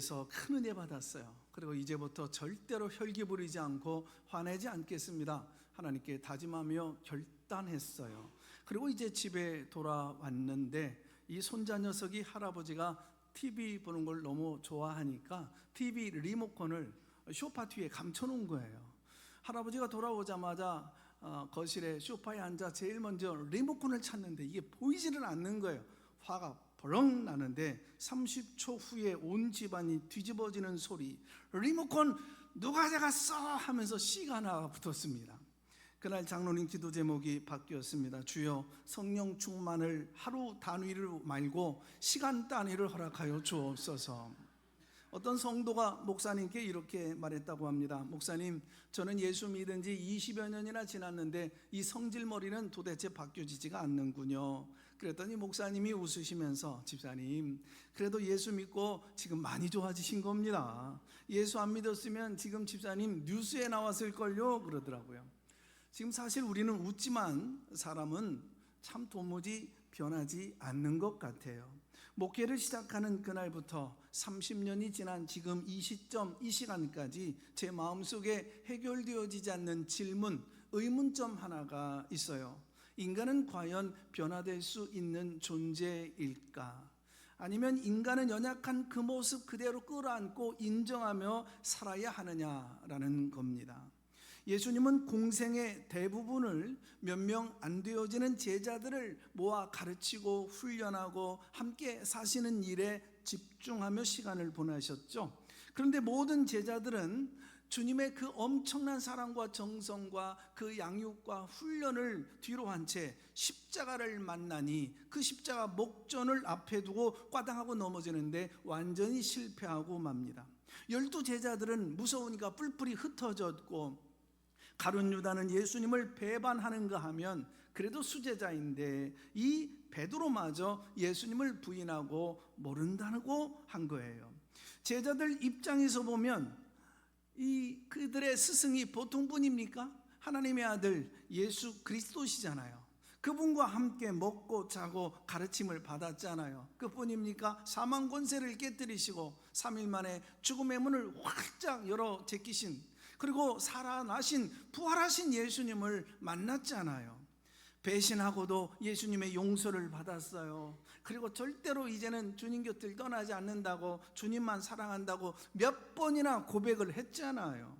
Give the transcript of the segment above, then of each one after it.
그래서 큰 은혜 받았어요. 그리고 이제부터 절대로 혈기 부리지 않고 화내지 않겠습니다. 하나님께 다짐하며 결단했어요. 그리고 이제 집에 돌아왔는데 이 손자 녀석이 할아버지가 TV 보는 걸 너무 좋아하니까 TV 리모컨을 소파 뒤에 감춰놓은 거예요. 할아버지가 돌아오자마자 거실에 소파에 앉아 제일 먼저 리모컨을 찾는데 이게 보이지는 않는 거예요. 화가 벌렁 나는데 30초 후에 온 집안이 뒤집어지는 소리, 리모컨 누가 가져갔어 하면서 씨가 하나가 붙었습니다. 그날 장로님 기도 제목이 바뀌었습니다. 주여, 성령 충만을 하루 단위로 말고 시간 단위를 허락하여 주옵소서. 어떤 성도가 목사님께 이렇게 말했다고 합니다. 목사님, 저는 예수 믿은 지 20여 년이나 지났는데 이 성질머리는 도대체 바뀌어지지가 않는군요. 그랬더니 목사님이 웃으시면서, 집사님, 그래도 예수 믿고 지금 많이 좋아지신 겁니다. 예수 안 믿었으면 지금 집사님 뉴스에 나왔을걸요, 그러더라고요. 지금 사실 우리는 웃지만 사람은 참 도무지 변하지 않는 것 같아요. 목회를 시작하는 그날부터 30년이 지난 지금 이 시점, 이 시간까지 제 마음속에 해결되어지지 않는 질문, 의문점 하나가 있어요. 인간은 과연 변화될 수 있는 존재일까? 아니면 인간은 연약한 그 모습 그대로 끌어안고 인정하며 살아야 하느냐라는 겁니다. 예수님은 공생의 대부분을 몇 명 안 되어지는 제자들을 모아 가르치고 훈련하고 함께 사시는 일에 집중하며 시간을 보내셨죠. 그런데 모든 제자들은 주님의 그 엄청난 사랑과 정성과 그 양육과 훈련을 뒤로 한 채 십자가를 만나니 그 십자가 목전을 앞에 두고 꽈당하고 넘어지는데 완전히 실패하고 맙니다. 12 제자들은 무서우니까 뿔뿔이 흩어졌고, 가룟 유다는 예수님을 배반하는가 하면 그래도 수제자인데 이 베드로마저 예수님을 부인하고 모른다고 한 거예요. 제자들 입장에서 보면 그들의 스승이 보통 분입니까? 하나님의 아들 예수 그리스도시잖아요. 그분과 함께 먹고 자고 가르침을 받았잖아요. 그뿐입니까? 사망 권세를 깨뜨리시고 3일 만에 죽음의 문을 활짝 열어 제끼신, 그리고 살아나신 부활하신 예수님을 만났잖아요. 배신하고도 예수님의 용서를 받았어요. 그리고 절대로 이제는 주님 곁을 떠나지 않는다고, 주님만 사랑한다고 몇 번이나 고백을 했잖아요.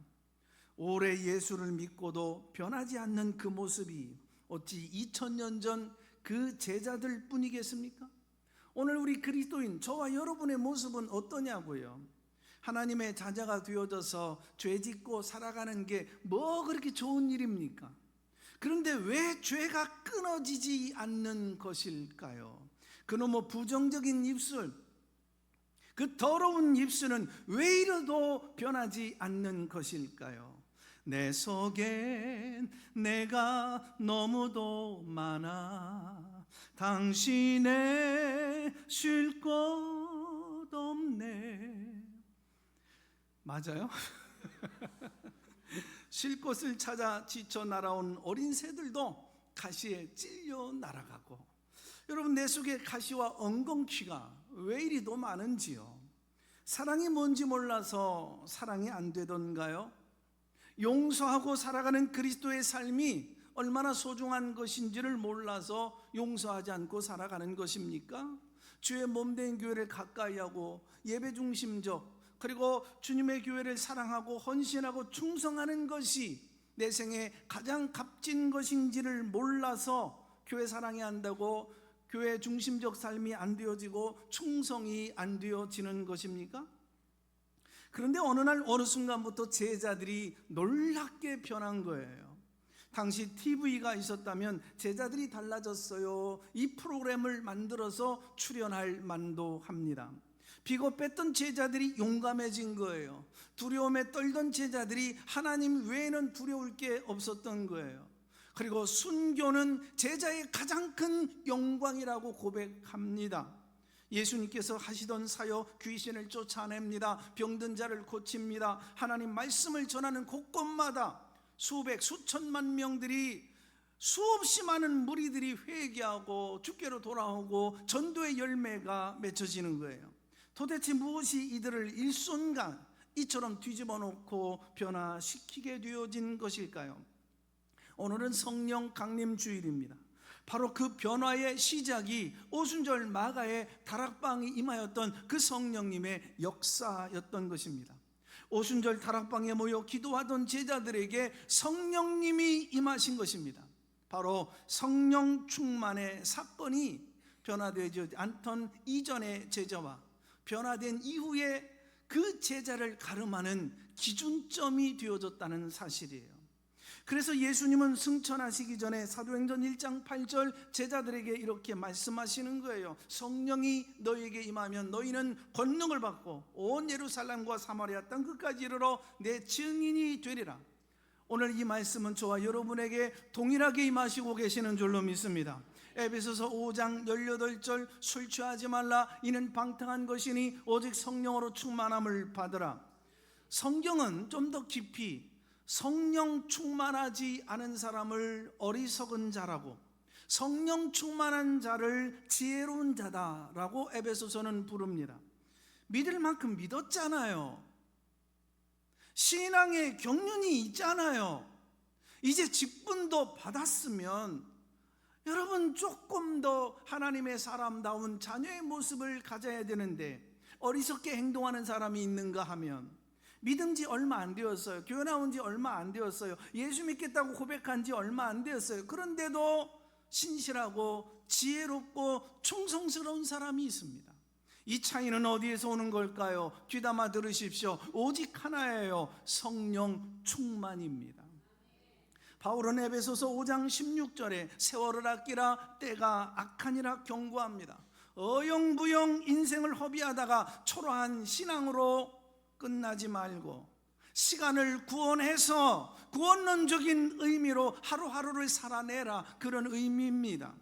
오래 예수를 믿고도 변하지 않는 그 모습이 어찌 2000년 전 그 제자들 뿐이겠습니까? 오늘 우리 그리스도인 저와 여러분의 모습은 어떠냐고요? 하나님의 자녀가 되어져서 죄짓고 살아가는 게 뭐 그렇게 좋은 일입니까? 그런데 왜 죄가 끊어지지 않는 것일까요? 그놈의 부정적인 입술, 그 더러운 입술은 왜 이래도 변하지 않는 것일까요? 내 속엔 내가 너무도 많아 당신의 쉴 곳 없네. 맞아요? 쉴 곳을 찾아 지쳐 날아온 어린 새들도 가시에 찔려 날아가고, 여러분, 내 속에 가시와 엉겅퀴가 왜 이리도 많은지요? 사랑이 뭔지 몰라서 사랑이 안 되던가요? 용서하고 살아가는 그리스도의 삶이 얼마나 소중한 것인지를 몰라서 용서하지 않고 살아가는 것입니까? 주의 몸된 교회를 가까이 하고 예배 중심적, 그리고 주님의 교회를 사랑하고 헌신하고 충성하는 것이 내 생에 가장 값진 것인지를 몰라서 교회 사랑이 안 되고 교회 중심적 삶이 안 되어지고 충성이 안 되어지는 것입니까? 그런데 어느 날 어느 순간부터 제자들이 놀랍게 변한 거예요. 당시 TV가 있었다면 제자들이 달라졌어요. 이 프로그램을 만들어서 출연할 만도 합니다. 비겁했던 제자들이 용감해진 거예요. 두려움에 떨던 제자들이 하나님 외에는 두려울 게 없었던 거예요. 그리고 순교는 제자의 가장 큰 영광이라고 고백합니다. 예수님께서 하시던 사역, 귀신을 쫓아냅니다. 병든 자를 고칩니다. 하나님 말씀을 전하는 곳곳마다 수백, 수천만 명들이, 수없이 많은 무리들이 회개하고 주께로 돌아오고 전도의 열매가 맺혀지는 거예요. 도대체 무엇이 이들을 일순간 이처럼 뒤집어 놓고 변화시키게 되어진 것일까요? 오늘은 성령 강림 주일입니다. 바로 그 변화의 시작이 오순절 마가의 다락방이 임하였던 그 성령님의 역사였던 것입니다. 오순절 다락방에 모여 기도하던 제자들에게 성령님이 임하신 것입니다. 바로 성령 충만의 사건이 변화되지 않던 이전의 제자와 변화된 이후에 그 제자를 가름하는 기준점이 되어졌다는 사실이에요. 그래서 예수님은 승천하시기 전에 사도행전 1장 8절 제자들에게 이렇게 말씀하시는 거예요. 성령이 너희에게 임하면 너희는 권능을 받고 온 예루살렘과 사마리아 땅 끝까지 이르러 내 증인이 되리라. 오늘 이 말씀은 저와 여러분에게 동일하게 임하시고 계시는 줄로 믿습니다. 에베소서 5장 18절 술 취하지 말라 이는 방탕한 것이니 오직 성령으로 충만함을 받으라. 성경은 좀 더 깊이 성령 충만하지 않은 사람을 어리석은 자라고 성령 충만한 자를 지혜로운 자다라고 에베소서는 부릅니다. 믿을 만큼 믿었잖아요. 신앙의 경륜이 있잖아요. 이제 직분도 받았으면 여러분 조금 더 하나님의 사람다운 자녀의 모습을 가져야 되는데 어리석게 행동하는 사람이 있는가 하면 믿은 지 얼마 안 되었어요. 교회 나온 지 얼마 안 되었어요. 예수 믿겠다고 고백한 지 얼마 안 되었어요. 그런데도 신실하고 지혜롭고 충성스러운 사람이 있습니다. 이 차이는 어디에서 오는 걸까요? 귀담아 들으십시오. 오직 하나예요. 성령 충만입니다. 바울은 에베소서 5장 16절에 세월을 아끼라 때가 악하니라 경고합니다. 어영부영 인생을 허비하다가 초라한 신앙으로 끝나지 말고 시간을 구원해서 구원론적인 의미로 하루하루를 살아내라, 그런 의미입니다.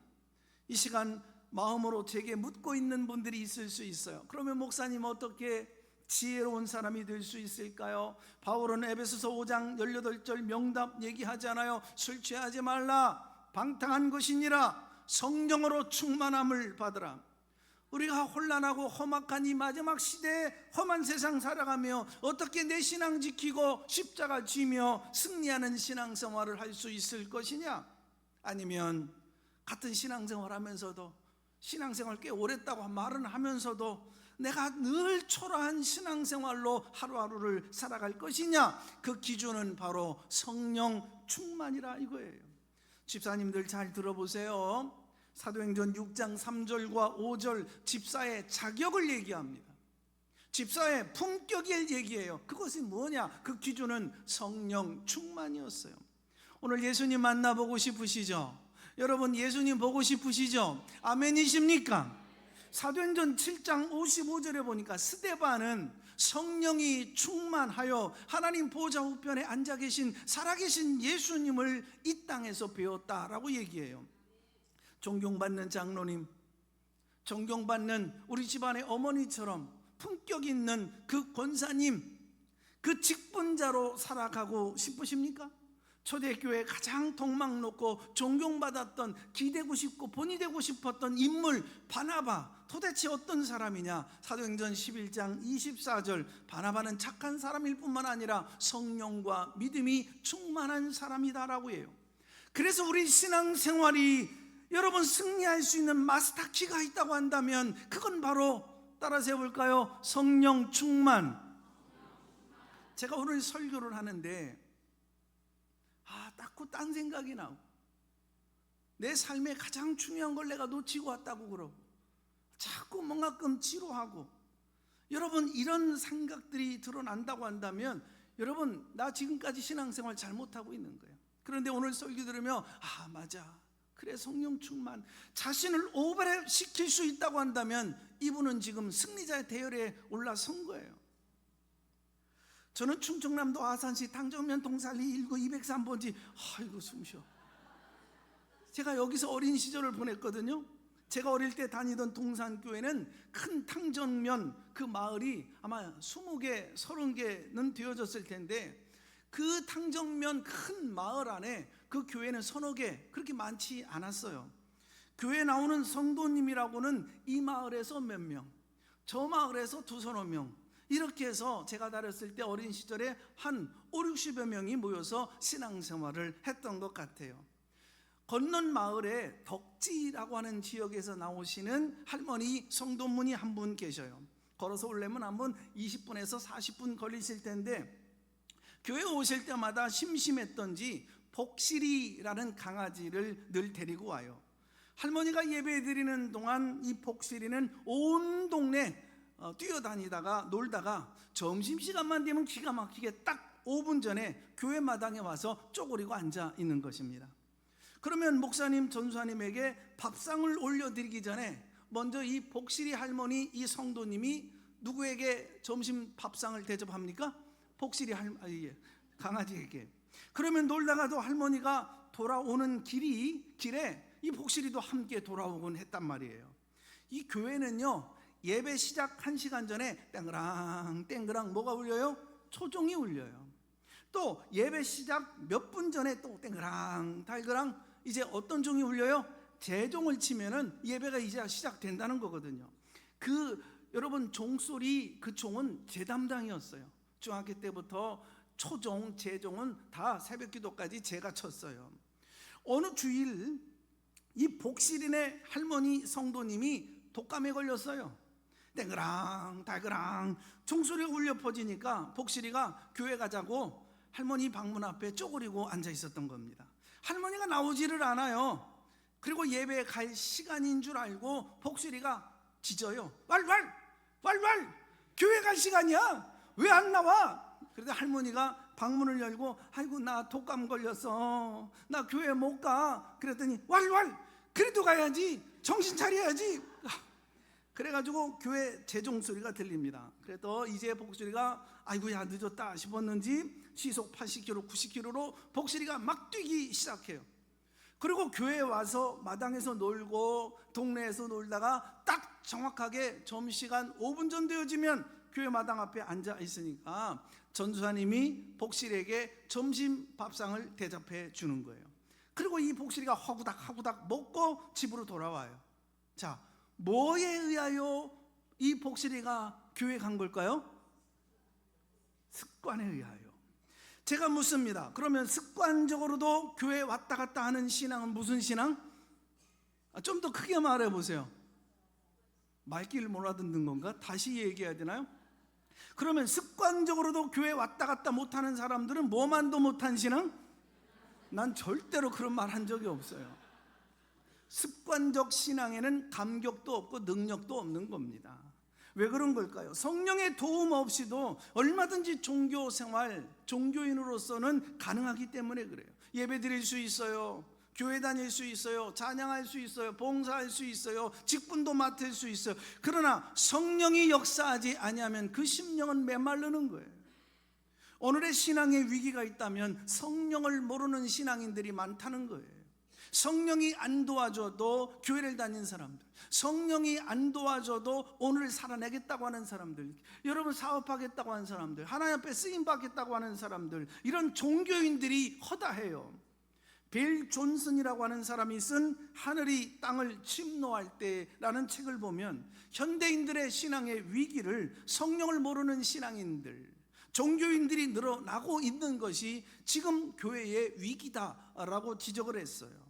이 시간 마음으로 제게 묻고 있는 분들이 있을 수 있어요. 그러면 목사님 어떻게 지혜로운 사람이 될 수 있을까요? 바울은 에베소서 5장 18절 명답 얘기하잖아요. 술 취하지 말라 방탕한 것이니라 성령으로 충만함을 받으라. 우리가 혼란하고 험악한 이 마지막 시대에 험한 세상 살아가며 어떻게 내 신앙 지키고 십자가 지며 승리하는 신앙생활을 할 수 있을 것이냐? 아니면 같은 신앙생활 하면서도 신앙생활 꽤 오랬다고 말은 하면서도 내가 늘 초라한 신앙생활로 하루하루를 살아갈 것이냐? 그 기준은 바로 성령 충만이라 이거예요. 집사님들 잘 들어보세요. 사도행전 6장 3절과 5절 집사의 자격을 얘기합니다. 집사의 품격을 얘기해요. 그것이 뭐냐? 그 기준은 성령 충만이었어요. 오늘 예수님 만나보고 싶으시죠? 여러분 예수님 보고 싶으시죠? 아멘이십니까? 사도행전 7장 55절에 보니까 스데반은 성령이 충만하여 하나님 보좌 우편에 앉아 계신 살아계신 예수님을 이 땅에서 배웠다라고 얘기해요. 존경받는 장로님, 존경받는 우리 집안의 어머니처럼 품격 있는 그 권사님, 그 직분자로 살아가고 싶으십니까? 초대교회 가장 동막 높고 존경받았던 기대고 싶고 본이 되고 싶었던 인물 바나바, 도대체 어떤 사람이냐? 사도행전 11장 24절 바나바는 착한 사람일 뿐만 아니라 성령과 믿음이 충만한 사람이다라고 해요. 그래서 우리 신앙생활이 여러분 승리할 수 있는 마스터키가 있다고 한다면 그건 바로 따라서 해볼까요? 성령 충만. 제가 오늘 설교를 하는데 자꾸 딴 생각이 나고 내 삶에 가장 중요한 걸 내가 놓치고 왔다고 그러고 자꾸 뭔가 지루하고 여러분 이런 생각들이 드러난다고 한다면 여러분 나 지금까지 신앙생활 잘못하고 있는 거예요. 그런데 오늘 설교 들으며 맞아, 그래 성령 충만, 자신을 오버랩 시킬 수 있다고 한다면 이분은 지금 승리자의 대열에 올라선 거예요. 저는 충청남도 아산시 당정면 동살리 1구 203번지 아이고 숨쉬어. 제가 여기서 어린 시절을 보냈거든요. 제가 어릴 때 다니던 동산교회는 큰 탕정면 그 마을이 아마 20개, 30개는 되어졌을 텐데 그 탕정면 큰 마을 안에 그 교회는 서너 개, 그렇게 많지 않았어요. 교회 나오는 성도님이라고는 이 마을에서 몇 명, 저 마을에서 두서너 명, 이렇게 해서 제가 다녔을 때 어린 시절에 한 5, 60여 명이 모여서 신앙생활을 했던 것 같아요. 건넌 마을에 덕지라고 하는 지역에서 나오시는 할머니 성도분이 한 분 계셔요. 걸어서 오려면 한번 20분에서 40분 걸리실 텐데, 교회 오실 때마다 심심했던지 복실이라는 강아지를 늘 데리고 와요. 할머니가 예배 드리는 동안 이 복실이는 온 동네 뛰어다니다가 놀다가 점심시간만 되면 기가 막히게 딱 5분 전에 교회 마당에 와서 쪼그리고 앉아 있는 것입니다. 그러면 목사님, 전수사님에게 밥상을 올려드리기 전에 먼저 이 복실이 할머니, 이 성도님이 누구에게 점심 밥상을 대접합니까? 복실이 강아지에게. 그러면 놀다가도 할머니가 돌아오는 길에 이 복실이도 함께 돌아오곤 했단 말이에요. 이 교회는요, 예배 시작 1시간 전에 땡그랑 땡그랑 뭐가 울려요? 초종이 울려요. 또 예배 시작 몇 분 전에 또 땡그랑 달그랑 이제 어떤 종이 울려요? 제종을 치면은 예배가 이제 시작된다는 거거든요. 여러분, 종소리, 그 종은 제 담당이었어요. 중학교 때부터 초종, 제종은 다 새벽 기도까지 제가 쳤어요. 어느 주일 이 복실인의 할머니 성도님이 독감에 걸렸어요. 땡그랑 달그랑 종소리가 울려 퍼지니까 복실이가 교회 가자고 할머니 방문 앞에 쪼그리고 앉아 있었던 겁니다. 할머니가 나오지를 않아요. 그리고 예배에 갈 시간인 줄 알고 복실이가 짖어요. 왈왈 교회 갈 시간이야, 왜 안 나와? 그래서 할머니가 방문을 열고, 아이고 나 독감 걸렸어, 나 교회 못 가. 그랬더니 왈왈 그래도 가야지, 정신 차려야지. 그래가지고 교회 제종 소리가 들립니다. 그래도 이제 복실이가 아이고야 늦었다 싶었는지 시속 80km 90km로 복실이가 막 뛰기 시작해요. 그리고 교회에 와서 마당에서 놀고 동네에서 놀다가 딱 정확하게 점심시간 5분 전 되어지면 교회 마당 앞에 앉아 있으니까 전수사님이 복실에게 점심 밥상을 대접해 주는 거예요. 그리고 이 복실이가 화구닥 먹고 집으로 돌아와요. 자, 뭐에 의하여 이 복실이가 교회 간 걸까요? 습관에 의하여. 제가 묻습니다. 그러면 습관적으로도 교회 왔다 갔다 하는 신앙은 무슨 신앙? 좀 더 크게 말해 보세요. 말귀를 못 알아듣는 건가? 다시 얘기해야 되나요? 그러면 습관적으로도 교회 왔다 갔다 못하는 사람들은 뭐만도 못한 신앙? 난 절대로 그런 말 한 적이 없어요. 습관적 신앙에는 감격도 없고 능력도 없는 겁니다. 왜 그런 걸까요? 성령의 도움 없이도 얼마든지 종교 생활, 종교인으로서는 가능하기 때문에 그래요. 예배 드릴 수 있어요, 교회 다닐 수 있어요, 찬양할 수 있어요, 봉사할 수 있어요, 직분도 맡을 수 있어요. 그러나 성령이 역사하지 아니하면 그 심령은 메마르는 거예요. 오늘의 신앙에 위기가 있다면 성령을 모르는 신앙인들이 많다는 거예요. 성령이 안 도와줘도 교회를 다니는 사람들, 성령이 안 도와줘도 오늘 살아내겠다고 하는 사람들, 여러분 사업하겠다고 하는 사람들, 하나님 앞에 쓰임받겠다고 하는 사람들, 이런 종교인들이 허다해요. 빌 존슨이라고 하는 사람이 쓴 하늘이 땅을 침노할 때라는 책을 보면 현대인들의 신앙의 위기를 성령을 모르는 신앙인들, 종교인들이 늘어나고 있는 것이 지금 교회의 위기다라고 지적을 했어요.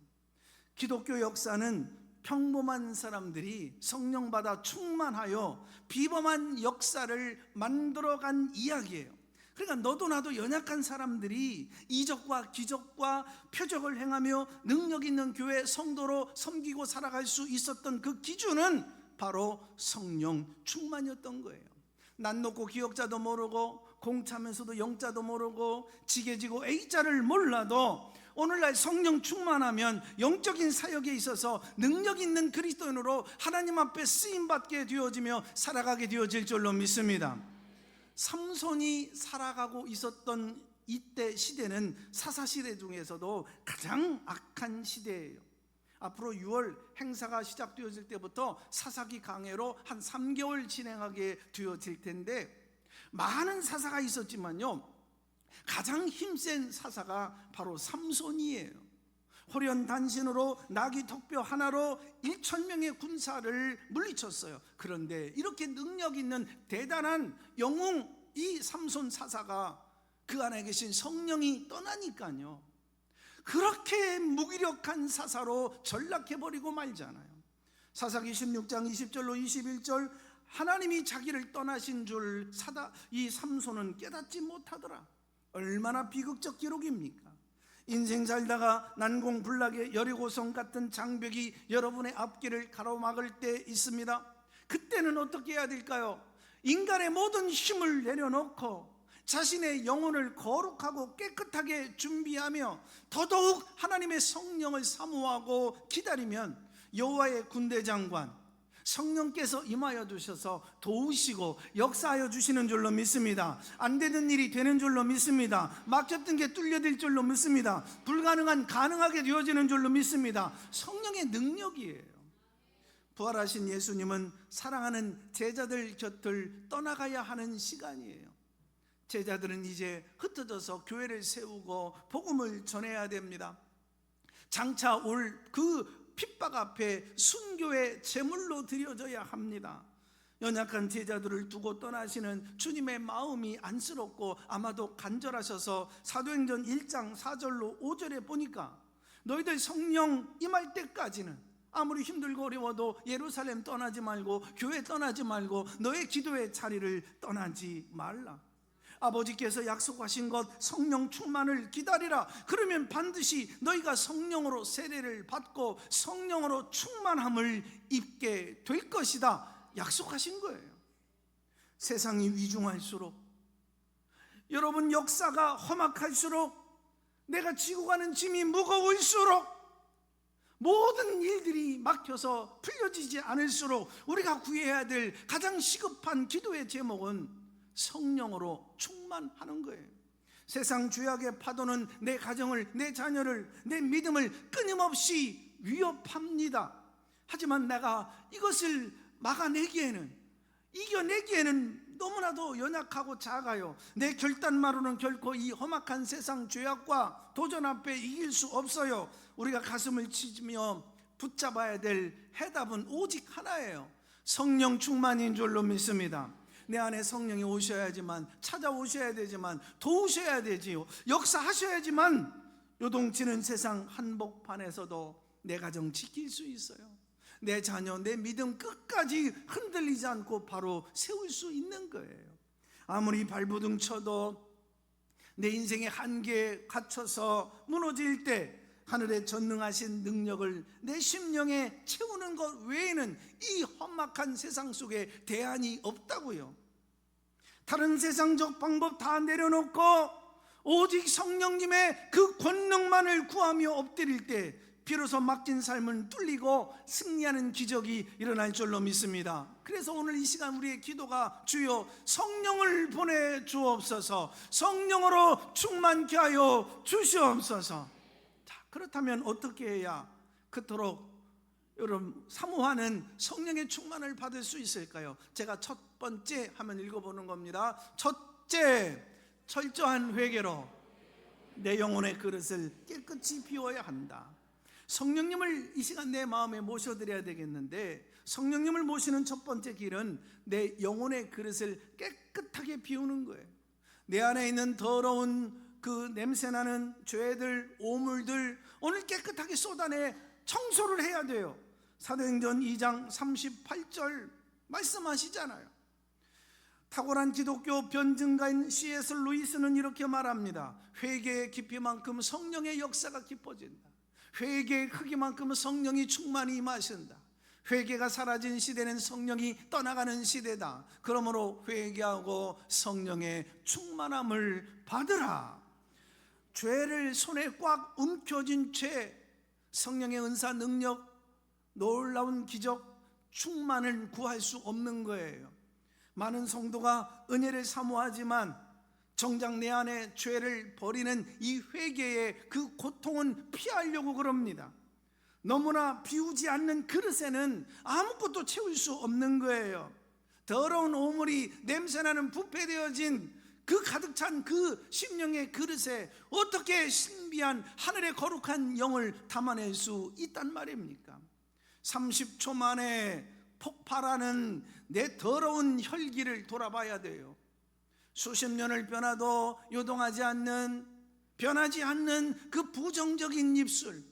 기독교 역사는 평범한 사람들이 성령받아 충만하여 비범한 역사를 만들어간 이야기예요. 그러니까 너도 나도 연약한 사람들이 이적과 기적과 표적을 행하며 능력 있는 교회 성도로 섬기고 살아갈 수 있었던 그 기준은 바로 성령 충만이었던 거예요. 난 놓고 기억자도 모르고 공차면서도 영자도 모르고 지게지고 A자를 몰라도 오늘날 성령 충만하면 영적인 사역에 있어서 능력 있는 그리스도인으로 하나님 앞에 쓰임받게 되어지며 살아가게 되어질 줄로 믿습니다. 삼손이 살아가고 있었던 이때 시대는 사사시대 중에서도 가장 악한 시대예요. 앞으로 6월 행사가 시작되어질 때부터 사사기 강해로 한 3개월 진행하게 되어질 텐데, 많은 사사가 있었지만요, 가장 힘센 사사가 바로 삼손이에요. 호련단신으로 나귀 턱뼈 하나로 1,000명의 군사를 물리쳤어요. 그런데 이렇게 능력 있는 대단한 영웅 이 삼손 사사가 그 안에 계신 성령이 떠나니까요, 그렇게 무기력한 사사로 전락해버리고 말잖아요. 사사기 16장 20절로 21절, 하나님이 자기를 떠나신 줄 이 삼손은 깨닫지 못하더라. 얼마나 비극적 기록입니까? 인생 살다가 난공불락의 여리고성 같은 장벽이 여러분의 앞길을 가로막을 때 있습니다. 그때는 어떻게 해야 될까요? 인간의 모든 힘을 내려놓고 자신의 영혼을 거룩하고 깨끗하게 준비하며 더더욱 하나님의 성령을 사모하고 기다리면 여호와의 군대장관 성령께서 임하여 주셔서 도우시고 역사하여 주시는 줄로 믿습니다. 안 되는 일이 되는 줄로 믿습니다. 막혔던 게 뚫려질 줄로 믿습니다. 불가능한 가능하게 되어지는 줄로 믿습니다. 성령의 능력이에요. 부활하신 예수님은 사랑하는 제자들 곁을 떠나가야 하는 시간이에요. 제자들은 이제 흩어져서 교회를 세우고 복음을 전해야 됩니다. 장차 올 그 핍박 앞에 순교의 제물로 드려져야 합니다. 연약한 제자들을 두고 떠나시는 주님의 마음이 안쓰럽고 아마도 간절하셔서 사도행전 1장 4절로 5절에 보니까 너희들 성령 임할 때까지는 아무리 힘들고 어려워도 예루살렘 떠나지 말고 교회 떠나지 말고 너의 기도의 자리를 떠나지 말라. 아버지께서 약속하신 것 성령 충만을 기다리라. 그러면 반드시 너희가 성령으로 세례를 받고 성령으로 충만함을 입게 될 것이다 약속하신 거예요. 세상이 위중할수록, 여러분 역사가 험악할수록, 내가 지고 가는 짐이 무거울수록, 모든 일들이 막혀서 풀려지지 않을수록 우리가 구해야 될 가장 시급한 기도의 제목은 성령으로 충만하는 거예요. 세상 죄악의 파도는 내 가정을, 내 자녀를, 내 믿음을 끊임없이 위협합니다. 하지만 내가 이것을 막아내기에는, 이겨내기에는 너무나도 연약하고 작아요. 내 결단만으로는 결코 이 험악한 세상 죄악과 도전 앞에 이길 수 없어요. 우리가 가슴을 치며 붙잡아야 될 해답은 오직 하나예요. 성령 충만인 줄로 믿습니다. 내 안에 성령이 오셔야지만, 찾아오셔야 되지만, 도우셔야 되지요. 역사하셔야지만 요동치는 세상 한복판에서도 내 가정 지킬 수 있어요. 내 자녀, 내 믿음 끝까지 흔들리지 않고 바로 세울 수 있는 거예요. 아무리 발부둥 쳐도 내 인생의 한계에 갇혀서 무너질 때 하늘의 전능하신 능력을 내 심령에 채우는 것 외에는 이 험악한 세상 속에 대안이 없다고요. 다른 세상적 방법 다 내려놓고 오직 성령님의 그 권능만을 구하며 엎드릴 때 비로소 막힌 삶을 뚫리고 승리하는 기적이 일어날 줄로 믿습니다. 그래서 오늘 이 시간 우리의 기도가 주여 성령을 보내주옵소서, 성령으로 충만케 하여 주시옵소서. 그렇다면 어떻게 해야 그토록 여러분 사모하는 성령의 충만을 받을 수 있을까요? 제가 첫 번째 하면 읽어보는 겁니다. 첫째, 철저한 회개로 내 영혼의 그릇을 깨끗이 비워야 한다. 성령님을 이 시간 내 마음에 모셔드려야 되겠는데, 성령님을 모시는 첫 번째 길은 내 영혼의 그릇을 깨끗하게 비우는 거예요. 내 안에 있는 더러운 그 냄새나는 죄들, 오물들 오늘 깨끗하게 쏟아내 청소를 해야 돼요. 사도행전 2장 38절 말씀하시잖아요. 탁월한 기독교 변증가인 C.S. 루이스는 이렇게 말합니다. 회개의 깊이만큼 성령의 역사가 깊어진다. 회개의 크기만큼 성령이 충만히 임하신다. 회개가 사라진 시대는 성령이 떠나가는 시대다. 그러므로 회개하고 성령의 충만함을 받으라. 죄를 손에 꽉 움켜쥔 죄, 성령의 은사, 능력, 놀라운 기적, 충만을 구할 수 없는 거예요. 많은 성도가 은혜를 사모하지만 정작 내 안에 죄를 버리는 이 회개의 그 고통은 피하려고 그럽니다. 너무나 비우지 않는 그릇에는 아무것도 채울 수 없는 거예요. 더러운 오물이 냄새나는 부패되어진 그 가득 찬 그 심령의 그릇에 어떻게 신비한 하늘의 거룩한 영을 담아낼 수 있단 말입니까? 30초 만에 폭발하는 내 더러운 혈기를 돌아봐야 돼요. 수십 년을 변화도 요동하지 않는, 변하지 않는 그 부정적인 입술,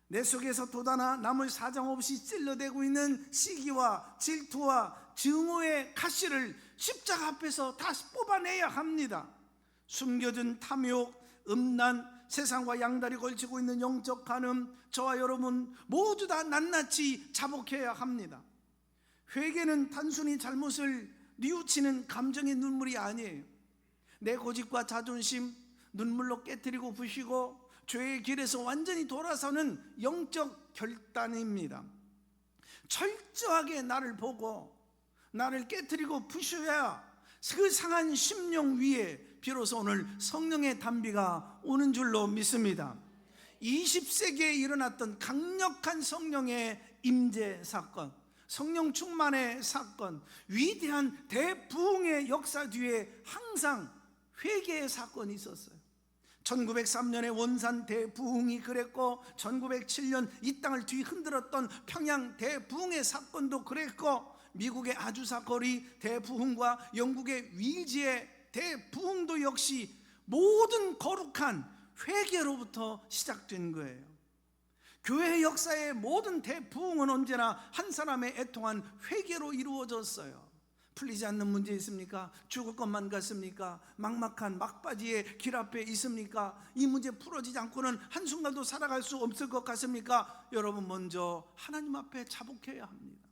내 속에서 돋아나 남을 사정없이 찔러대고 있는 시기와 질투와 증오의 가시를 십자가 앞에서 다시 뽑아내야 합니다. 숨겨진 탐욕, 음란, 세상과 양다리 걸치고 있는 영적 간음, 저와 여러분 모두 다 낱낱이 자복해야 합니다. 회개는 단순히 잘못을 뉘우치는 감정의 눈물이 아니에요. 내 고집과 자존심 눈물로 깨뜨리고 부시고 죄의 길에서 완전히 돌아서는 영적 결단입니다. 철저하게 나를 보고 나를 깨뜨리고 부셔야 그 상한 심령 위에 비로소 오늘 성령의 단비가 오는 줄로 믿습니다. 20세기에 일어났던 강력한 성령의 임재 사건, 성령 충만의 사건, 위대한 대부흥의 역사 뒤에 항상 회개의 사건이 있었어요. 1903년에 원산 대부흥이 그랬고, 1907년 이 땅을 뒤흔들었던 평양 대부흥의 사건도 그랬고, 미국의 아주사 거리 대부흥과 영국의 윌지의 대부흥도 역시 모든 거룩한 회개로부터 시작된 거예요. 교회의 역사의 모든 대부흥은 언제나 한 사람의 애통한 회개로 이루어졌어요. 풀리지 않는 문제 있습니까? 죽을 것만 같습니까? 막막한 막바지의 길 앞에 있습니까? 이 문제 풀어지지 않고는 한순간도 살아갈 수 없을 것 같습니까? 여러분, 먼저 하나님 앞에 자복해야 합니다.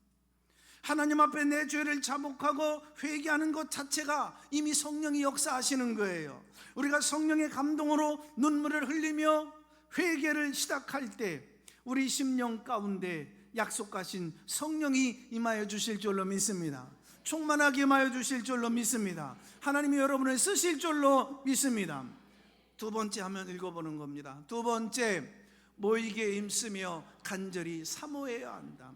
하나님 앞에 내 죄를 자복하고 회개하는 것 자체가 이미 성령이 역사하시는 거예요. 우리가 성령의 감동으로 눈물을 흘리며 회개를 시작할 때 우리 심령 가운데 약속하신 성령이 임하여 주실 줄로 믿습니다. 충만하게 임하여 주실 줄로 믿습니다. 하나님이 여러분을 쓰실 줄로 믿습니다. 두 번째 하면 읽어보는 겁니다. 두 번째, 모이게 힘쓰며 간절히 사모해야 한다.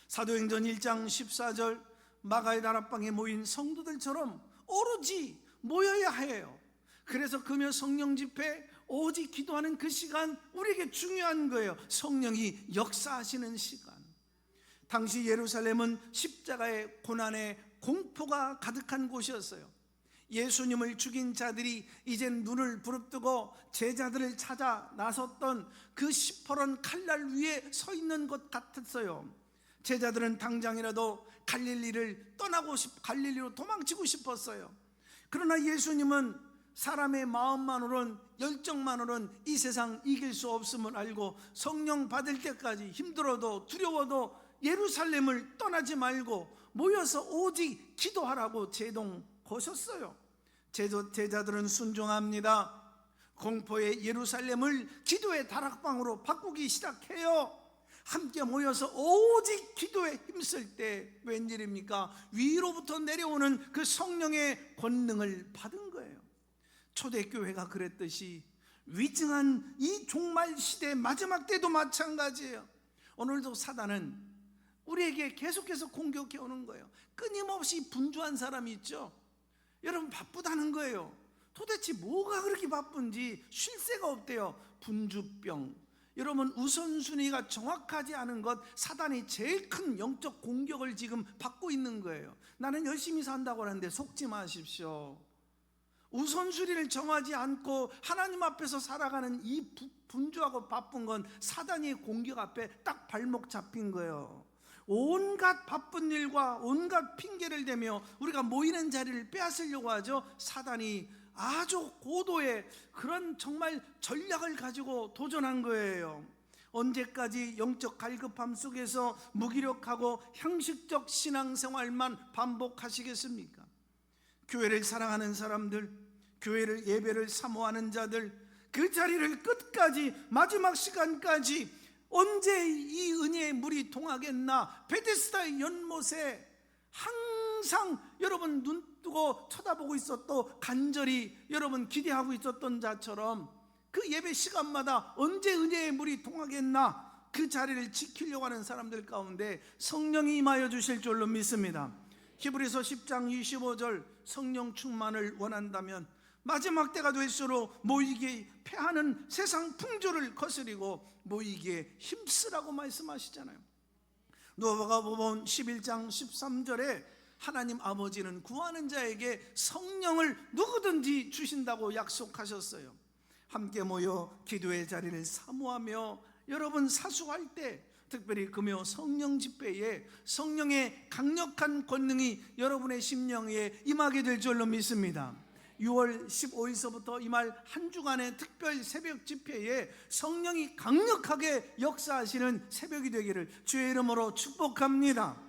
사도행전 1장 14절, 마가의 다락방에 모인 성도들처럼 오로지 모여야 해요. 그래서 금요 성령 집회, 오직 기도하는 그 시간 우리에게 중요한 거예요. 성령이 역사하시는 시간. 당시 예루살렘은 십자가의 고난의 공포가 가득한 곳이었어요. 예수님을 죽인 자들이 이젠 눈을 부릅뜨고 제자들을 찾아 나섰던 그 시퍼런 칼날 위에 서 있는 것 같았어요. 제자들은 당장이라도 갈릴리로 도망치고 싶었어요. 그러나 예수님은 사람의 마음만으로는, 열정만으로는 이 세상 이길 수 없음을 알고 성령 받을 때까지 힘들어도 두려워도 예루살렘을 떠나지 말고 모여서 오직 기도하라고 제동 거셨어요. 제자들은 순종합니다. 공포의 예루살렘을 기도의 다락방으로 바꾸기 시작해요. 함께 모여서 오직 기도에 힘쓸 때 웬일입니까? 위로부터 내려오는 그 성령의 권능을 받은 거예요. 초대교회가 그랬듯이 위증한 이 종말 시대 마지막 때도 마찬가지예요. 오늘도 사단은 우리에게 계속해서 공격해 오는 거예요. 끊임없이 분주한 사람이 있죠. 여러분, 바쁘다는 거예요. 도대체 뭐가 그렇게 바쁜지 쉴 새가 없대요. 분주병. 여러분, 우선순위가 정확하지 않은 것, 사단이 제일 큰 영적 공격을 지금 받고 있는 거예요. 나는 열심히 산다고 하는데 속지 마십시오. 우선순위를 정하지 않고 하나님 앞에서 살아가는 이 분주하고 바쁜 건 사단의 공격 앞에 딱 발목 잡힌 거예요. 온갖 바쁜 일과 온갖 핑계를 대며 우리가 모이는 자리를 빼앗으려고 하죠. 사단이 아주 고도의 그런 정말 전략을 가지고 도전한 거예요. 언제까지 영적 갈급함 속에서 무기력하고 형식적 신앙생활만 반복하시겠습니까? 교회를 사랑하는 사람들, 교회를 예배를 사모하는 자들, 그 자리를 끝까지 마지막 시간까지 언제 이 은혜의 물이 통하겠나, 베데스다의 연못에 항상 여러분 눈 뜨고 쳐다보고 있었고 간절히 여러분 기대하고 있었던 자처럼 그 예배 시간마다 언제 은혜의 물이 통하겠나 그 자리를 지키려고 하는 사람들 가운데 성령이 임하여 주실 줄로 믿습니다. 히브리서 10장 25절 성령 충만을 원한다면 마지막 때가 될수록 모이기에 패하는 세상 풍조를 거스리고 모이기에 힘쓰라고 말씀하시잖아요. 누가복음 11장 13절에 하나님 아버지는 구하는 자에게 성령을 누구든지 주신다고 약속하셨어요. 함께 모여 기도의 자리를 사모하며 여러분 사수할 때, 특별히 금요 성령 집회에 성령의 강력한 권능이 여러분의 심령에 임하게 될 줄로 믿습니다. 6월 15일서부터 이 말 한 주간의 특별 새벽 집회에 성령이 강력하게 역사하시는 새벽이 되기를 주의 이름으로 축복합니다.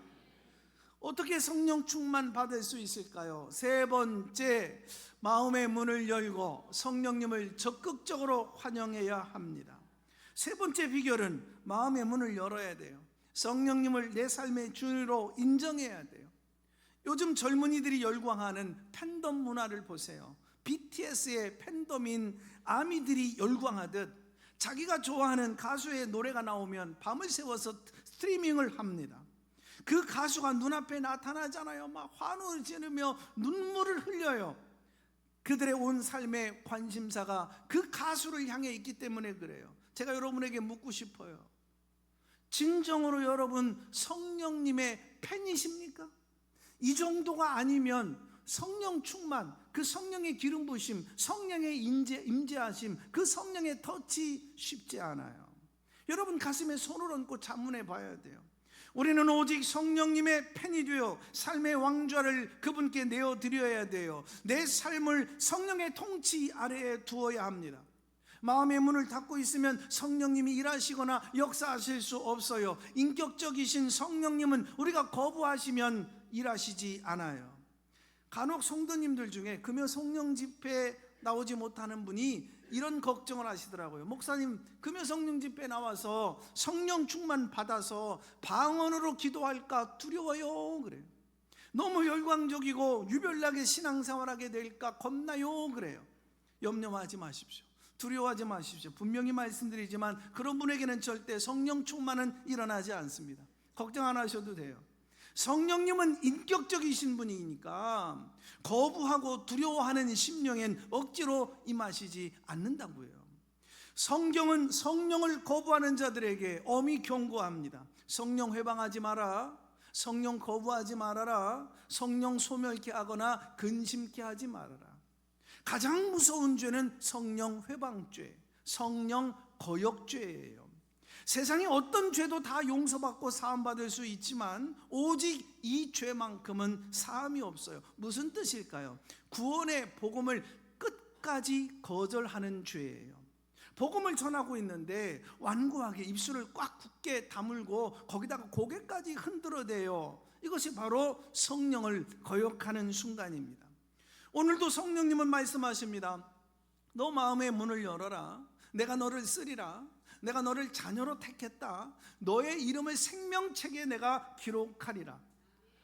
어떻게 성령 충만 받을 수 있을까요? 세 번째, 마음의 문을 열고 성령님을 적극적으로 환영해야 합니다. 세 번째 비결은 마음의 문을 열어야 돼요. 성령님을 내 삶의 주로 인정해야 돼요. 요즘 젊은이들이 열광하는 팬덤 문화를 보세요. BTS의 팬덤인 아미들이 열광하듯 자기가 좋아하는 가수의 노래가 나오면 밤을 새워서 스트리밍을 합니다. 그 가수가 눈앞에 나타나잖아요. 막 환호를 지르며 눈물을 흘려요. 그들의 온 삶의 관심사가 그 가수를 향해 있기 때문에 그래요. 제가 여러분에게 묻고 싶어요. 진정으로 여러분 성령님의 팬이십니까? 이 정도가 아니면 성령 충만, 그 성령의 기름 부으심, 성령의 임재하심, 그 성령의 터치 쉽지 않아요. 여러분 가슴에 손을 얹고 자문해 봐야 돼요. 우리는 오직 성령님의 팬이 되어 삶의 왕좌를 그분께 내어드려야 돼요. 내 삶을 성령의 통치 아래에 두어야 합니다. 마음의 문을 닫고 있으면 성령님이 일하시거나 역사하실 수 없어요. 인격적이신 성령님은 우리가 거부하시면 일하시지 않아요. 간혹 성도님들 중에 금요 성령 집회에 나오지 못하는 분이 이런 걱정을 하시더라고요. 목사님, 금요 성령 집회에 나와서 성령 충만 받아서 방언으로 기도할까 두려워요 그래요. 너무 열광적이고 유별나게 신앙생활하게 될까 겁나요 그래요. 염려하지 마십시오. 두려워하지 마십시오. 분명히 말씀드리지만 그런 분에게는 절대 성령 충만은 일어나지 않습니다. 걱정 안 하셔도 돼요. 성령님은 인격적이신 분이니까 거부하고 두려워하는 심령엔 억지로 임하시지 않는다고요. 성경은 성령을 거부하는 자들에게 엄히 경고합니다. 성령 회방하지 마라, 성령 거부하지 말아라, 성령 소멸케 하거나 근심케 하지 말아라. 가장 무서운 죄는 성령 회방죄, 성령 거역죄예요. 세상에 어떤 죄도 다 용서받고 사함받을 수 있지만 오직 이 죄만큼은 사함이 없어요. 무슨 뜻일까요? 구원의 복음을 끝까지 거절하는 죄예요. 복음을 전하고 있는데 완고하게 입술을 꽉 굳게 다물고 거기다가 고개까지 흔들어대요. 이것이 바로 성령을 거역하는 순간입니다. 오늘도 성령님은 말씀하십니다. 너 마음의 문을 열어라. 내가 너를 쓰리라. 내가 너를 자녀로 택했다. 너의 이름을 생명책에 내가 기록하리라.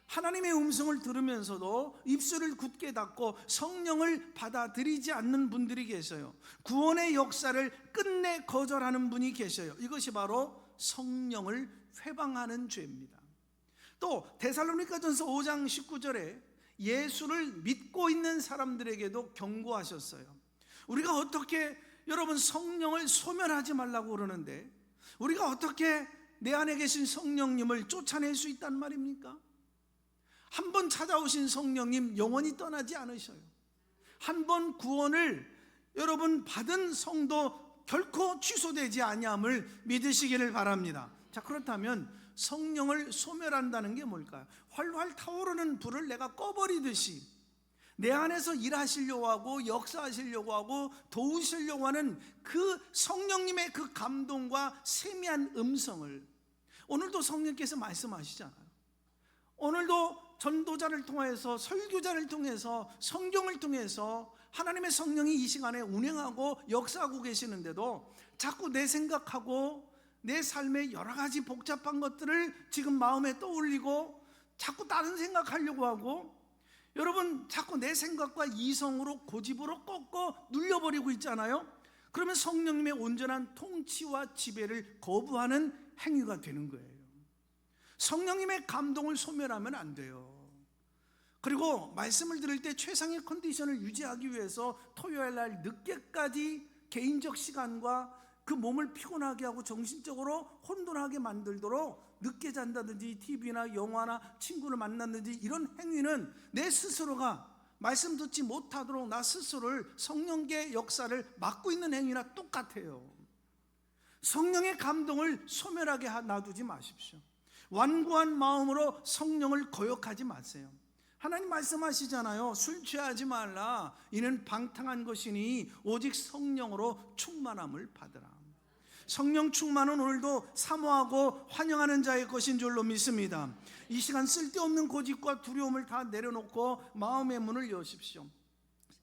하나님의 음성을 들으면서도 입술을 굳게 닫고 성령을 받아들이지 않는 분들이 계셔요. 구원의 역사를 끝내 거절하는 분이 계셔요. 이것이 바로 성령을 회방하는 죄입니다. 또 데살로니가전서 5장 19절에 예수를 믿고 있는 사람들에게도 경고하셨어요. 우리가 어떻게 여러분 성령을 소멸하지 말라고 그러는데 우리가 어떻게 내 안에 계신 성령님을 쫓아낼 수 있단 말입니까? 한 번 찾아오신 성령님 영원히 떠나지 않으셔요. 한 번 구원을 여러분 받은 성도 결코 취소되지 아니함을 믿으시기를 바랍니다. 자, 그렇다면 성령을 소멸한다는 게 뭘까요? 활활 타오르는 불을 내가 꺼버리듯이 내 안에서 일하시려고 하고 역사하시려고 하고 도우시려고 하는 그 성령님의 그 감동과 세미한 음성을 오늘도 성령께서 말씀하시잖아요. 오늘도 전도자를 통해서 설교자를 통해서 성경을 통해서 하나님의 성령이 이 시간에 운행하고 역사하고 계시는데도 자꾸 내 생각하고 내 삶의 여러 가지 복잡한 것들을 지금 마음에 떠올리고 자꾸 다른 생각하려고 하고 여러분 자꾸 내 생각과 이성으로 고집으로 꺾고 눌려버리고 있잖아요. 그러면 성령님의 온전한 통치와 지배를 거부하는 행위가 되는 거예요. 성령님의 감동을 소멸하면 안 돼요. 그리고 말씀을 들을 때 최상의 컨디션을 유지하기 위해서 토요일 날 늦게까지 개인적 시간과 그 몸을 피곤하게 하고 정신적으로 혼돈하게 만들도록 늦게 잔다든지 TV나 영화나 친구를 만났는지 이런 행위는 내 스스로가 말씀 듣지 못하도록 나 스스로를 성령의 역사를 막고 있는 행위나 똑같아요. 성령의 감동을 소멸하게 놔두지 마십시오. 완고한 마음으로 성령을 거역하지 마세요. 하나님 말씀하시잖아요. 술 취하지 말라. 이는 방탕한 것이니 오직 성령으로 충만함을 받으라. 성령 충만은 오늘도 사모하고 환영하는 자의 것인 줄로 믿습니다. 이 시간 쓸데없는 고집과 두려움을 다 내려놓고 마음의 문을 여십시오.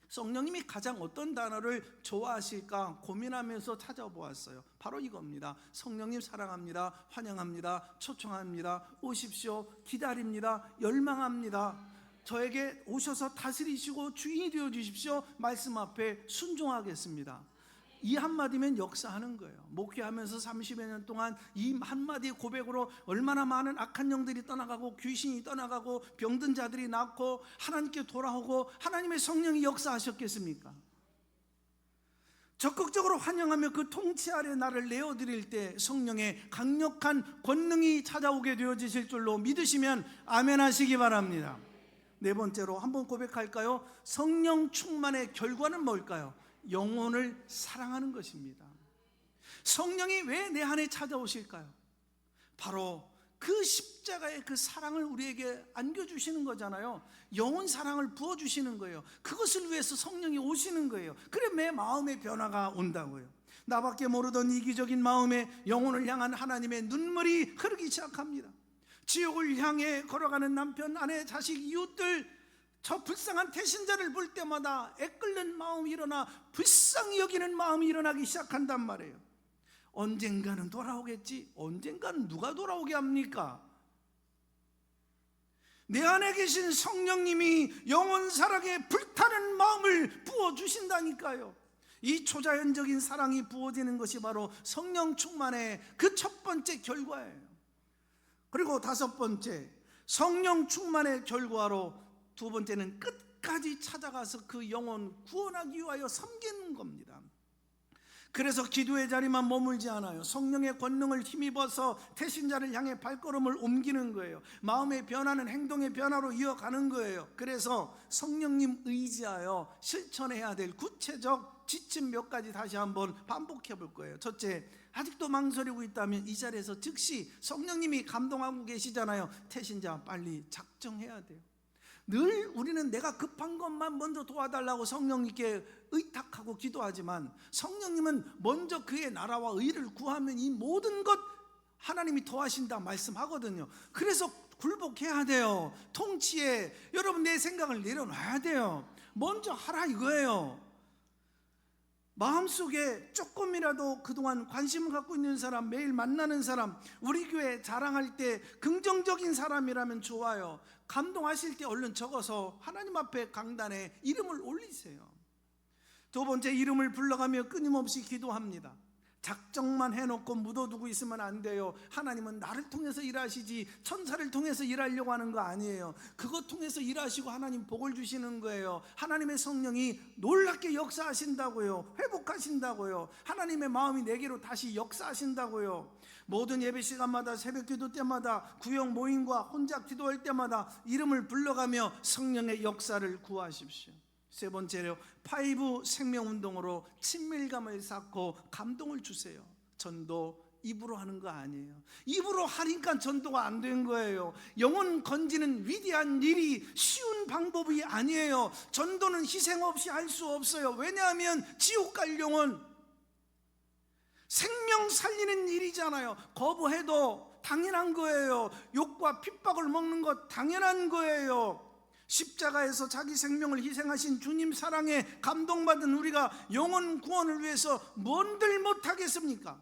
성령님이 가장 어떤 단어를 좋아하실까 고민하면서 찾아보았어요. 바로 이겁니다. 성령님 사랑합니다. 환영합니다. 초청합니다. 오십시오. 기다립니다. 열망합니다. 저에게 오셔서 다스리시고 주인이 되어 주십시오. 말씀 앞에 순종하겠습니다. 이 한마디면 역사하는 거예요. 목회하면서 30여 년 동안 이 한마디 고백으로 얼마나 많은 악한 영들이 떠나가고 귀신이 떠나가고 병든 자들이 낫고 하나님께 돌아오고 하나님의 성령이 역사하셨겠습니까? 적극적으로 환영하며 그 통치 아래 나를 내어드릴 때 성령의 강력한 권능이 찾아오게 되어지실 줄로 믿으시면 아멘 하시기 바랍니다. 네 번째로 한번 고백할까요? 성령 충만의 결과는 뭘까요? 영혼을 사랑하는 것입니다. 성령이 왜 내 안에 찾아오실까요? 바로 그 십자가의 그 사랑을 우리에게 안겨주시는 거잖아요. 영혼 사랑을 부어주시는 거예요. 그것을 위해서 성령이 오시는 거예요. 그래 내 마음의 변화가 온다고요. 나밖에 모르던 이기적인 마음에 영혼을 향한 하나님의 눈물이 흐르기 시작합니다. 지옥을 향해 걸어가는 남편, 아내, 자식, 이웃들, 저 불쌍한 태신자를 볼 때마다 애끓는 마음이 일어나 불쌍히 여기는 마음이 일어나기 시작한단 말이에요. 언젠가는 돌아오겠지. 언젠가는 누가 돌아오게 합니까? 내 안에 계신 성령님이 영혼 사랑에 불타는 마음을 부어주신다니까요. 이 초자연적인 사랑이 부어지는 것이 바로 성령 충만의 그 첫 번째 결과예요. 그리고 다섯 번째, 성령 충만의 결과로 두 번째는 끝까지 찾아가서 그 영혼 구원하기 위하여 섬기는 겁니다. 그래서 기도의 자리만 머물지 않아요. 성령의 권능을 힘입어서 태신자를 향해 발걸음을 옮기는 거예요. 마음의 변화는 행동의 변화로 이어가는 거예요. 그래서 성령님 의지하여 실천해야 될 구체적 지침 몇 가지 다시 한번 반복해 볼 거예요. 첫째, 아직도 망설이고 있다면 이 자리에서 즉시 성령님이 감동하고 계시잖아요. 태신자 빨리 작정해야 돼요. 늘 우리는 내가 급한 것만 먼저 도와달라고 성령님께 의탁하고 기도하지만 성령님은 먼저 그의 나라와 의를 구하면 이 모든 것 하나님이 더하신다 말씀하거든요. 그래서 굴복해야 돼요. 통치에 여러분 내 생각을 내려놔야 돼요. 먼저 하라 이거예요. 마음속에 조금이라도 그동안 관심을 갖고 있는 사람, 매일 만나는 사람, 우리 교회 자랑할 때 긍정적인 사람이라면 좋아요. 감동하실 때 얼른 적어서 하나님 앞에 강단에 이름을 올리세요. 두 번째, 이름을 불러가며 끊임없이 기도합니다. 작정만 해놓고 묻어두고 있으면 안 돼요. 하나님은 나를 통해서 일하시지 천사를 통해서 일하려고 하는 거 아니에요. 그것 통해서 일하시고 하나님 복을 주시는 거예요. 하나님의 성령이 놀랍게 역사하신다고요. 회복하신다고요. 하나님의 마음이 내게로 다시 역사하신다고요. 모든 예배 시간마다 새벽 기도 때마다 구역 모임과 혼자 기도할 때마다 이름을 불러가며 성령의 역사를 구하십시오. 세 번째로 파이브 생명운동으로 친밀감을 쌓고 감동을 주세요. 전도 입으로 하는 거 아니에요. 입으로 하니까 전도가 안 된 거예요. 영혼 건지는 위대한 일이 쉬운 방법이 아니에요. 전도는 희생 없이 할 수 없어요. 왜냐하면 지옥 갈 영혼, 생명 살리는 일이잖아요. 거부해도 당연한 거예요. 욕과 핍박을 먹는 것 당연한 거예요. 십자가에서 자기 생명을 희생하신 주님 사랑에 감동받은 우리가 영혼 구원을 위해서 뭔들 못하겠습니까?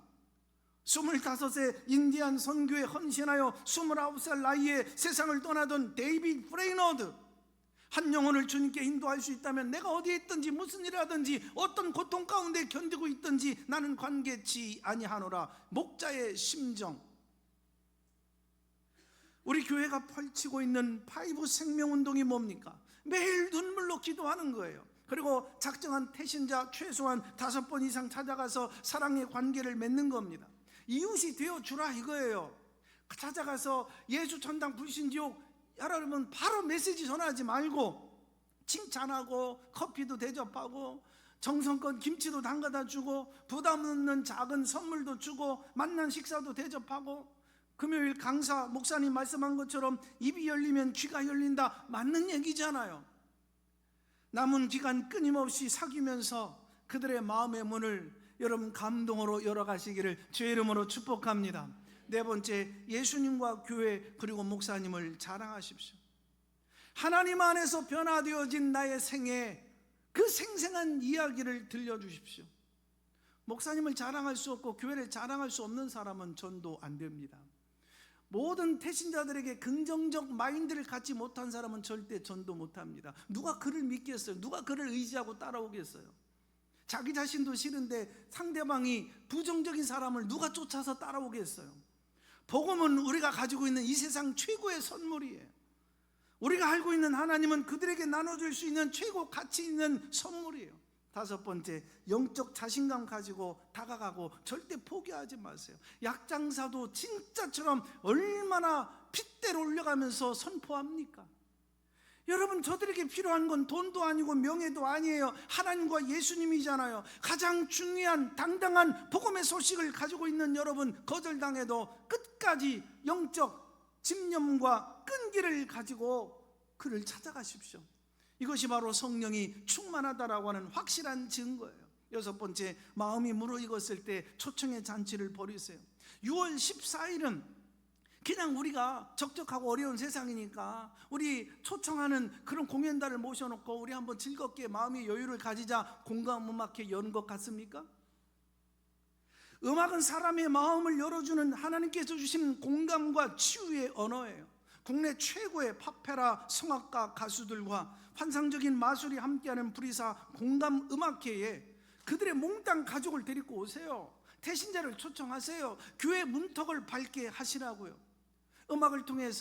25세 인디안 선교에 헌신하여 29살 나이에 세상을 떠나던 데이비드 프레이너드, 한 영혼을 주님께 인도할 수 있다면 내가 어디에 있든지 무슨 일을 하든지 어떤 고통 가운데 견디고 있든지 나는 관계치 아니하노라. 목자의 심정. 우리 교회가 펼치고 있는 파이브 생명운동이 뭡니까? 매일 눈물로 기도하는 거예요. 그리고 작정한 태신자 최소한 5번 이상 찾아가서 사랑의 관계를 맺는 겁니다. 이웃이 되어주라 이거예요. 찾아가서 예수 천당 불신지옥 여러분 바로 메시지 전하지 말고 칭찬하고 커피도 대접하고 정성껏 김치도 담가다 주고 부담 없는 작은 선물도 주고 만난 식사도 대접하고 금요일 강사 목사님 말씀한 것처럼 입이 열리면 귀가 열린다, 맞는 얘기잖아요. 남은 기간 끊임없이 사귀면서 그들의 마음의 문을 여러분 감동으로 열어가시기를 주의 이름으로 축복합니다. 네 번째, 예수님과 교회 그리고 목사님을 자랑하십시오. 하나님 안에서 변화되어진 나의 생애, 그 생생한 이야기를 들려주십시오. 목사님을 자랑할 수 없고 교회를 자랑할 수 없는 사람은 전도 안 됩니다. 모든 태신자들에게 긍정적 마인드를 갖지 못한 사람은 절대 전도 못합니다. 누가 그를 믿겠어요? 누가 그를 의지하고 따라오겠어요? 자기 자신도 싫은데 상대방이 부정적인 사람을 누가 쫓아서 따라오겠어요? 복음은 우리가 가지고 있는 이 세상 최고의 선물이에요. 우리가 알고 있는 하나님은 그들에게 나눠줄 수 있는 최고 가치 있는 선물이에요. 5번째, 영적 자신감 가지고 다가가고 절대 포기하지 마세요. 약장사도 진짜처럼 얼마나 핏대로 올려가면서 선포합니까? 여러분, 저들에게 필요한 건 돈도 아니고 명예도 아니에요. 하나님과 예수님이잖아요. 가장 중요한 당당한 복음의 소식을 가지고 있는 여러분, 거절당해도 끝까지 영적 집념과 끈기를 가지고 그를 찾아가십시오. 이것이 바로 성령이 충만하다라고 하는 확실한 증거예요. 6번째, 마음이 무르익었을 때 초청의 잔치를 벌이세요. 6월 14일은 그냥 우리가 적적하고 어려운 세상이니까 우리 초청하는 그런 공연단을 모셔놓고 우리 한번 즐겁게 마음의 여유를 가지자 공감음악회 여는 것 같습니까? 음악은 사람의 마음을 열어주는 하나님께서 주신 공감과 치유의 언어예요. 국내 최고의 팝페라 성악가 가수들과 환상적인 마술이 함께하는 프리사 공감음악회에 그들의 몽땅 가족을 데리고 오세요. 태신자를 초청하세요. 교회 문턱을 밟게 하시라고요. 음악을 통해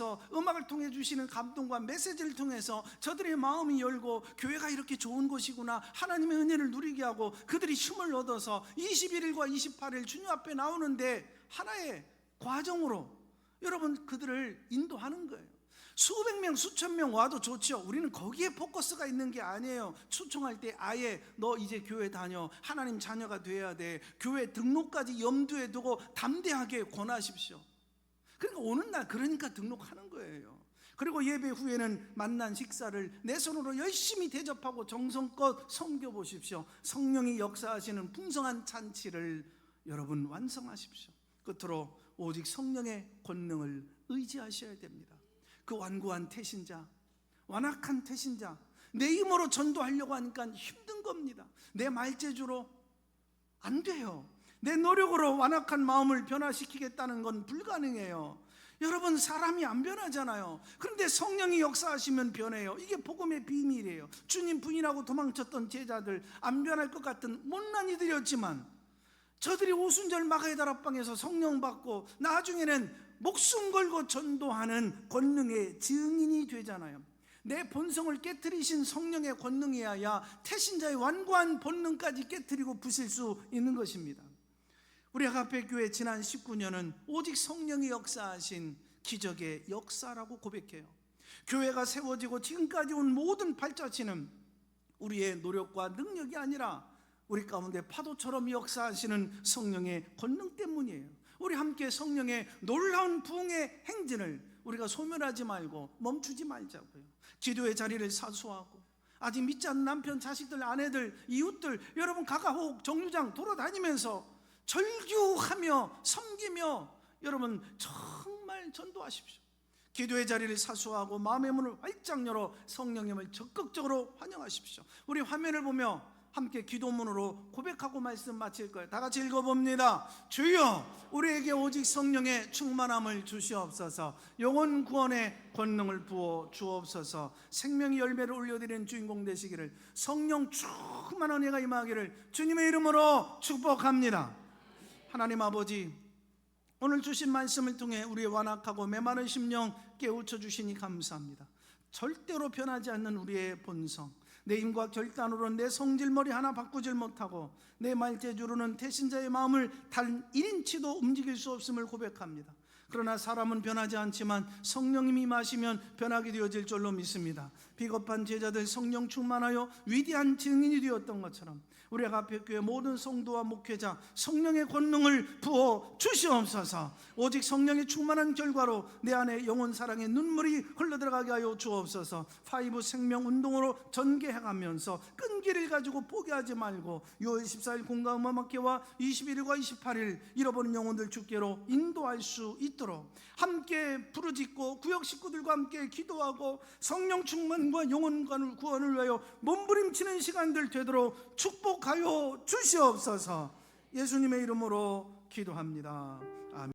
주시는 감동과 메시지를 통해서 저들의 마음이 열고 교회가 이렇게 좋은 곳이구나, 하나님의 은혜를 누리게 하고 그들이 힘을 얻어서 21일과 28일 주님 앞에 나오는데 하나의 과정으로 여러분 그들을 인도하는 거예요. 수백 명, 수천 명 와도 좋죠. 우리는 거기에 포커스가 있는 게 아니에요. 초청할 때 아예 너 이제 교회 다녀, 하나님 자녀가 돼야 돼, 교회 등록까지 염두에 두고 담대하게 권하십시오. 그러니까 오는 날 그러니까 등록하는 거예요. 그리고 예배 후에는 만난 식사를 내 손으로 열심히 대접하고 정성껏 섬겨보십시오. 성령이 역사하시는 풍성한 잔치를 여러분 완성하십시오. 끝으로 오직 성령의 권능을 의지하셔야 됩니다. 그 완고한 태신자, 완악한 태신자, 내 힘으로 전도하려고 하니까 힘든 겁니다. 내 말재주로 안 돼요. 내 노력으로 완악한 마음을 변화시키겠다는 건 불가능해요. 여러분, 사람이 안 변하잖아요. 그런데 성령이 역사하시면 변해요. 이게 복음의 비밀이에요. 주님 부인하고 도망쳤던 제자들, 안 변할 것 같은 못난 이들이었지만 저들이 오순절 마가의 다락방에서 성령 받고 나중에는 목숨 걸고 전도하는 권능의 증인이 되잖아요. 내 본성을 깨트리신 성령의 권능이어야 태신자의 완고한 본능까지 깨트리고 부실 수 있는 것입니다. 우리 아가페 교회 지난 19년은 오직 성령이 역사하신 기적의 역사라고 고백해요. 교회가 세워지고 지금까지 온 모든 발자취는 우리의 노력과 능력이 아니라 우리 가운데 파도처럼 역사하시는 성령의 권능 때문이에요. 우리 함께 성령의 놀라운 부흥의 행진을 우리가 소멸하지 말고 멈추지 말자고요. 기도의 자리를 사수하고 아직 믿지 않는 남편, 자식들, 아내들, 이웃들, 여러분 가가옥 정류장 돌아다니면서 절규하며 섬기며 여러분 정말 전도하십시오. 기도의 자리를 사수하고 마음의 문을 활짝 열어 성령님을 적극적으로 환영하십시오. 우리 화면을 보며 함께 기도문으로 고백하고 말씀 마칠 거예요. 다 같이 읽어봅니다. 주여, 우리에게 오직 성령의 충만함을 주시옵소서. 영혼 구원의 권능을 부어 주옵소서. 생명의 열매를 올려드리는 주인공 되시기를, 성령 충만한 은혜가 임하기를 주님의 이름으로 축복합니다. 하나님 아버지, 오늘 주신 말씀을 통해 우리의 완악하고 메마른 심령 깨우쳐 주시니 감사합니다. 절대로 변하지 않는 우리의 본성, 내 힘과 결단으로 내 성질머리 하나 바꾸질 못하고 내 말재주로는 태신자의 마음을 단 1인치도 움직일 수 없음을 고백합니다. 그러나 사람은 변하지 않지만 성령님이 임하시면 변하게 되어질 줄로 믿습니다. 비겁한 제자들 성령 충만하여 위대한 증인이 되었던 것처럼 우리 아가페교회 모든 성도와 목회자 성령의 권능을 부어 주시옵소서. 오직 성령의 충만한 결과로 내 안에 영혼 사랑의 눈물이 흘러들어가게 하여 주옵소서. 5 생명 운동으로 전개해가면서 끈기를 가지고 포기하지 말고 6월 14일 공감음악회와 21일과 28일 잃어버린 영혼들 주께로 인도할 수 있도록 함께 부르짖고 구역 식구들과 함께 기도하고 성령 충만과 영혼 구원을 위하여 몸부림치는 시간들 되도록 축복하여 주시옵소서. 예수님의 이름으로 기도합니다.